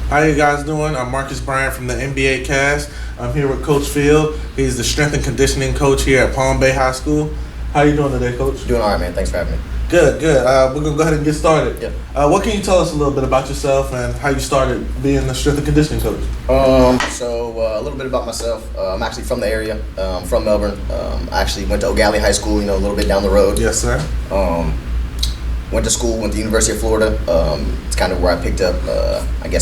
How you guys doing? I'm Marcus Bryant from the NBA Cast. I'm here with Coach Field. He's the strength and conditioning coach here at Palm Bay High School. How you doing today, Coach? Doing all right, man. Thanks for having me. Good. We're going to go ahead and get started. Yep. What can you tell us a little bit about yourself and how you started being the strength and conditioning coach? A little bit about myself. I'm actually from the area, from Melbourne. I actually went to O'Galley High School, a little bit down the road. Yes, sir. Went to school, went to the University of Florida. It's kind of where I picked up,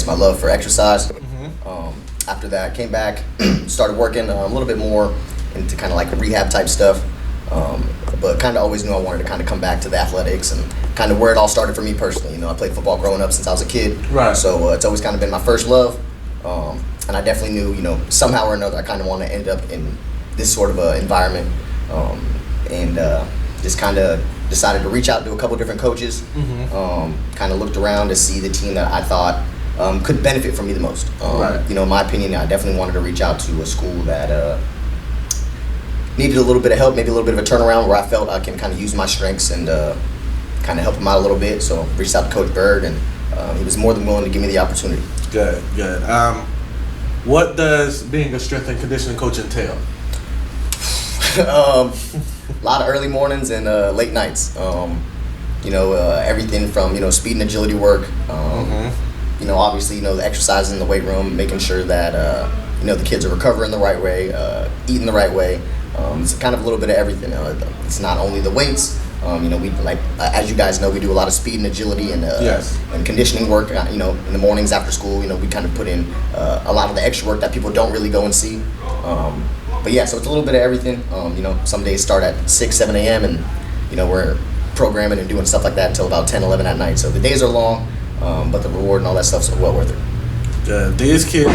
my love for exercise. Mm-hmm. After that, came back, started working a little bit more into kind of like the rehab type stuff. But kind of always knew I wanted to kind of come back to the athletics and kind of where it all started for me personally. I played football growing up since I was a kid. Right. So it's always kind of been my first love. And I definitely knew, somehow or another, I kind of want to end up in this sort of environment. Just kind of decided to reach out to a couple different coaches. Mm-hmm. Kind of looked around to see the team that I thought could benefit from me the most. Right. In my opinion, I definitely wanted to reach out to a school that needed a little bit of help, maybe a little bit of a turnaround where I felt I can kind of use my strengths and kind of help him out a little bit. So reached out to Coach Bird, and he was more than willing to give me the opportunity. Good. What does being a strength and conditioning coach entail? A lot of early mornings and late nights. Everything from speed and agility work. Mm-hmm. Obviously the exercises in the weight room, making sure that the kids are recovering the right way, eating the right way. It's kind of a little bit of everything. It's not only the weights. We as you guys know, we do a lot of speed and agility and yes. and conditioning work. In the mornings after school, we kind of put in a lot of the extra work that people don't really go and see. So it's a little bit of everything. Some days start at 6, 7 a.m. and we're programming and doing stuff like that until about 10, 11 at night. So the days are long, but the reward and all that stuff's well worth it. These kids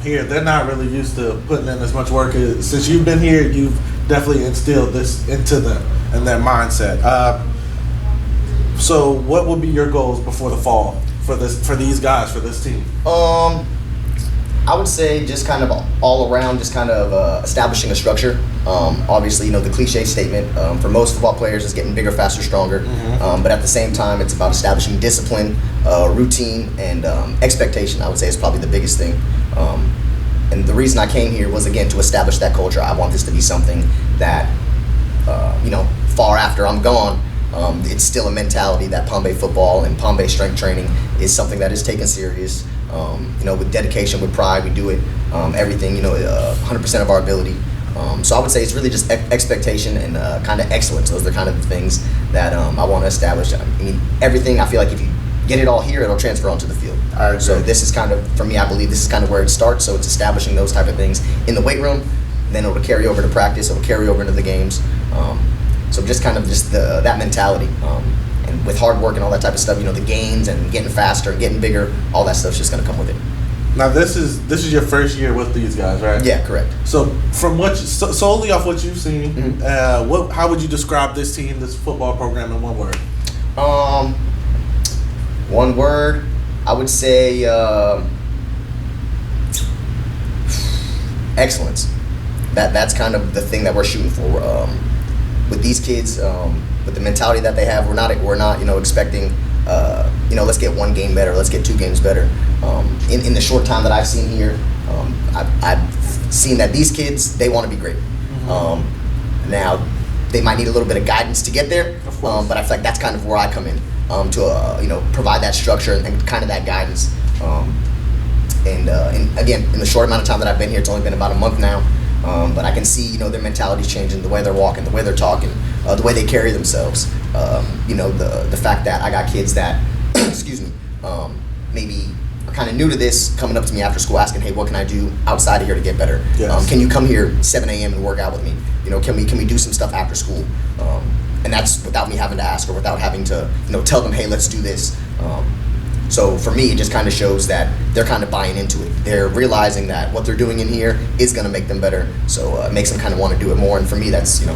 here, they're not really used to putting in as much work. Since you've been here, you've definitely instilled this into them and their mindset. So what would be your goals before the fall for these guys, for this team? I would say just kind of all around, just kind of establishing a structure. Obviously, the cliche statement for most football players is getting bigger, faster, stronger. Mm-hmm. But at the same time, it's about establishing discipline, routine, and expectation. I would say is probably the biggest thing. And the reason I came here was, again, to establish that culture. I want this to be something that, far after I'm gone, it's still a mentality that Palm Bay football and Palm Bay strength training is something that is taken serious. With dedication, with pride, we do it, everything, 100% of our ability. So I would say it's really just expectation and kind of excellence. Those are the kind of things that I want to establish. Everything, I feel like if you get it all here, it'll transfer onto the field. So this is kind of, for me, I believe this is kind of where it starts. So it's establishing those type of things in the weight room, then it'll carry over to practice, it'll carry over into the games. So just kind of that mentality. And with hard work and all that type of stuff, the gains and getting faster and getting bigger, all that stuff's just going to come with it. Now this is your first year with these guys, right? Yeah, correct. So from solely off what you've seen, mm-hmm. How would you describe this team, this football program, in one word? One word, I would say excellence. That's kind of the thing that we're shooting for. With these kids, with the mentality that they have, we're not expecting let's get one game better, let's get 2 games better. In the short time that I've seen here, I've seen that these kids, they want to be great. Mm-hmm. Now they might need a little bit of guidance to get there, but I feel like that's kind of where I come in to provide that structure and kind of that guidance. And again, in the short amount of time that I've been here, it's only been about a month now. But I can see, their mentality's changing, the way they're walking, the way they're talking, the way they carry themselves. The fact that I got kids that, maybe are kind of new to this, coming up to me after school asking, hey, what can I do outside of here to get better? Yes. Can you come here 7 a.m. and work out with me? Can we do some stuff after school? And that's without me having to ask or without having to, tell them, hey, let's do this. So for me, it just kind of shows that they're kind of buying into it. They're realizing that what they're doing in here is going to make them better. So it makes them kind of want to do it more. And for me, that's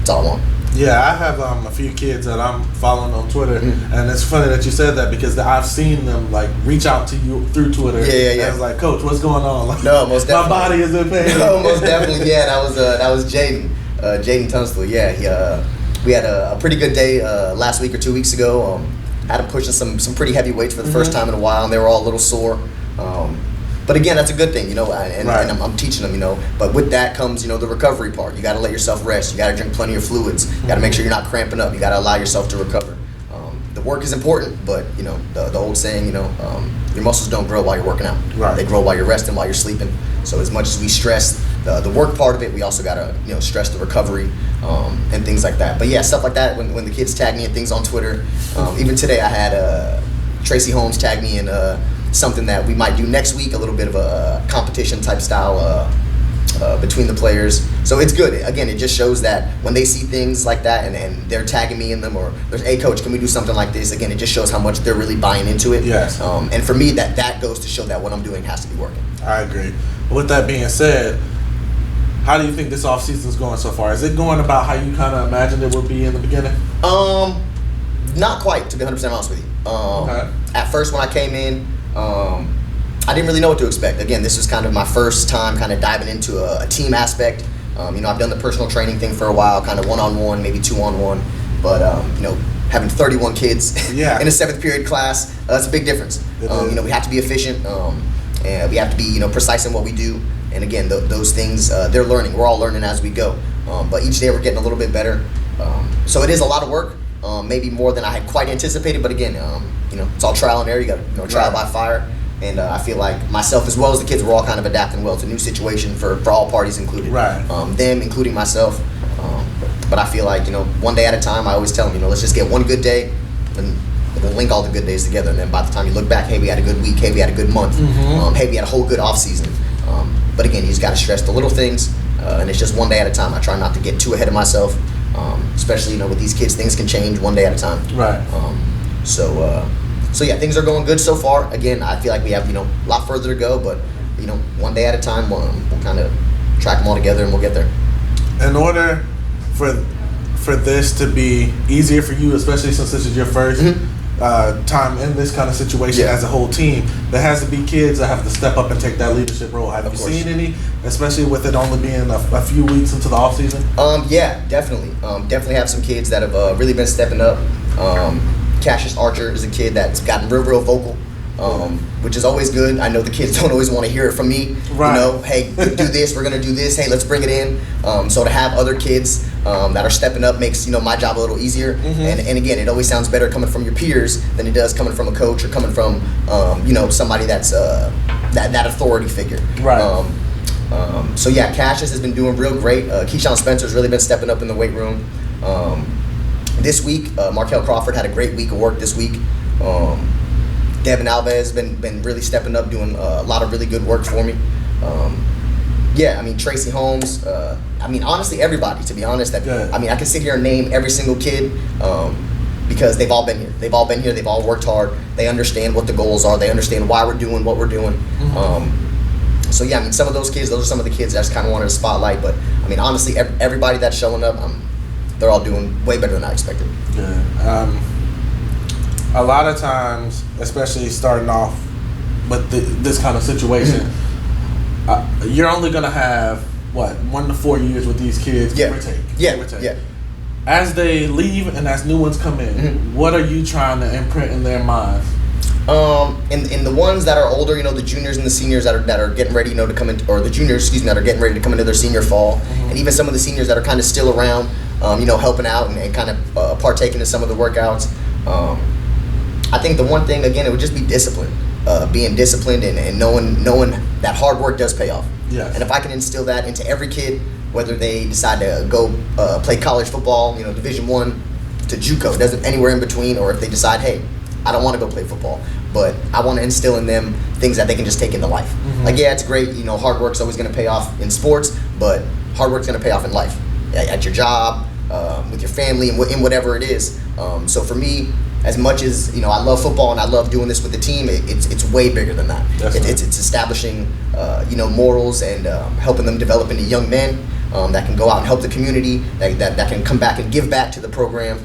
all I want. Yeah, I have a few kids that I'm following on Twitter, mm-hmm. and it's funny that you said that because I've seen them reach out to you through Twitter. Yeah. And it's like, Coach, what's going on? No, most definitely. My body is in pain. No, most definitely. Yeah, that was Jaden. Jaden Tunstall. Yeah, we had a pretty good day last week or 2 weeks ago. Had him pushing some pretty heavy weights for the first time in a while, and they were all a little sore. But again, that's a good thing, and Right. I'm teaching them, But with that comes, the recovery part. You got to let yourself rest. You got to drink plenty of fluids. You got to make sure you're not cramping up. You got to allow yourself to recover. The work is important, but the old saying, your muscles don't grow while you're working out. Right. They grow while you're resting, while you're sleeping. So as much as we stress the work part of it, we also got to stress the recovery and things like that. But yeah, stuff like that. When the kids tag me in things on Twitter, even today I had Tracy Holmes tag me in something that we might do next week, a little bit of a competition type style between the players. So it's good. Again, it just shows that when they see things like that and they're tagging me in them, or there's, hey coach, can we do something like this? Again, it just shows how much they're really buying into it. Yes. And for me, that goes to show that what I'm doing has to be working. I agree. With that being said, how do you think this offseason is going so far? Is it going about how you kind of imagined it would be in the beginning? Not quite, to be 100% honest with you. Okay. At first when I came in, I didn't really know what to expect. Again, this was kind of my first time kind of diving into a team aspect. I've done the personal training thing for a while, kind of one-on-one, maybe two-on-one. But, having 31 kids Yeah. in a 7th period class, that's a big difference. We have to be efficient, and we have to be, precise in what we do. And again, those things, they're learning. We're all learning as we go. But each day we're getting a little bit better. So it is a lot of work, maybe more than I had quite anticipated. But again, it's all trial and error. You got to trial by fire. And I feel like myself, as well as the kids, we're all kind of adapting well to a new situation for all parties included. Right. Them, including myself. But I feel like, one day at a time. I always tell them, let's just get one good day, and we'll link all the good days together. And then by the time you look back, hey, we had a good week. Hey, we had a good month. Hey, we had a whole good off season. But again, you just got to stress the little things, and it's just one day at a time. I try not to get too ahead of myself, especially with these kids. Things can change one day at a time. Right. So yeah, things are going good so far. Again, I feel like we have a lot further to go, but one day at a time, we'll kind of track them all together, and we'll get there. In order for this to be easier for you, especially since this is your first time in this kind of situation as a whole team, there has to be kids that have to step up and take that leadership role. Have you seen any, especially with it only being a few weeks into the off season? Yeah, definitely. Definitely have some kids that have really been stepping up. Cassius Archer is a kid that's gotten real vocal, which is always good. I know the kids don't always want to hear it from me. Right. Hey, do this, we're going to do this, hey, let's bring it in. So to have other kids that are stepping up makes, my job a little easier. And again, it always sounds better coming from your peers than it does coming from a coach or coming from, somebody that's that authority figure. Right. So yeah, Cassius has been doing real great. Keyshawn Spencer's really been stepping up in the weight room. This week, Markel Crawford had a great week of work this week. Devin Alves has been really stepping up, doing a lot of really good work for me. Tracy Holmes. Honestly, everybody, to be honest. I can sit here and name every single kid because they've all been here. They've all worked hard. They understand what the goals are. They understand why we're doing what we're doing. Some of those kids, those are some of the kids that I just kind of wanted to spotlight. But, honestly, everybody that's showing up, they're all doing way better than I expected. Yeah. A lot of times, especially starting off with this kind of situation, you're only going to have, 1 to 4 years with these kids, give or take. Yeah. As they leave and as new ones come in, what are you trying to imprint in their minds? In the ones that are older, the juniors and the seniors that are getting ready, to come in, or the juniors, that are getting ready to come into their senior fall, and even some of the seniors that are kind of still around, helping out and kind of partaking in some of the workouts. I think the one thing, again, it would just be discipline, being disciplined and knowing that hard work does pay off. Yes. And if I can instill that into every kid, whether they decide to go play college football, Division I to JUCO, doesn't anywhere in between, or if they decide, hey, I don't want to go play football, but I want to instill in them things that they can just take into life. It's great, hard work's always going to pay off in sports, but hard work's going to pay off in life, at your job, with your family, and in whatever it is. So for me, as much as I love football and I love doing this with the team, it's way bigger than that. It's establishing morals and helping them develop into young men that can go out and help the community, that can come back and give back to the program.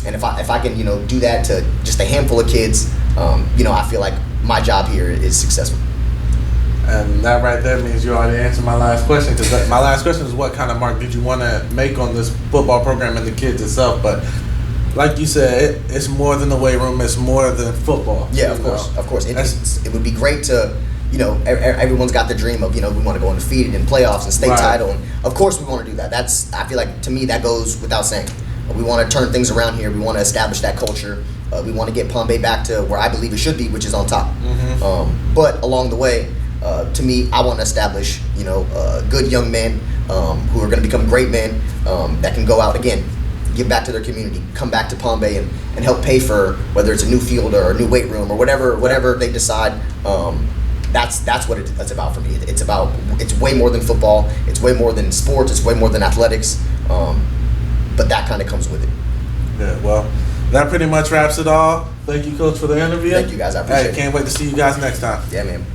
And if I can do that to just a handful of kids, I feel like my job here is successful. And that right there means you already answered my last question, because my last question is what kind of mark did you want to make on this football program and the kids itself. But like you said, it's more than the weight room. It's more than football. Yeah, of course. It would be great to, everyone's got the dream of, we want to go undefeated in playoffs and state title. And of course we want to do that. I feel like, to me, that goes without saying. We want to turn things around here. We want to establish that culture. We want to get Palm Bay back to where I believe it should be, which is on top. But along the way, to me, I want to establish, good young men who are going to become great men that can go out again, give back to their community, come back to Palm Bay and help pay for whether it's a new field or a new weight room or whatever they decide. That's what it's about for me. It's way more than football. It's way more than sports. It's way more than athletics. But that kind of comes with it. Yeah, well, that pretty much wraps it all. Thank you, Coach, for the interview. Thank you, guys. I appreciate it. Can't wait to see you guys next time. Yeah, man.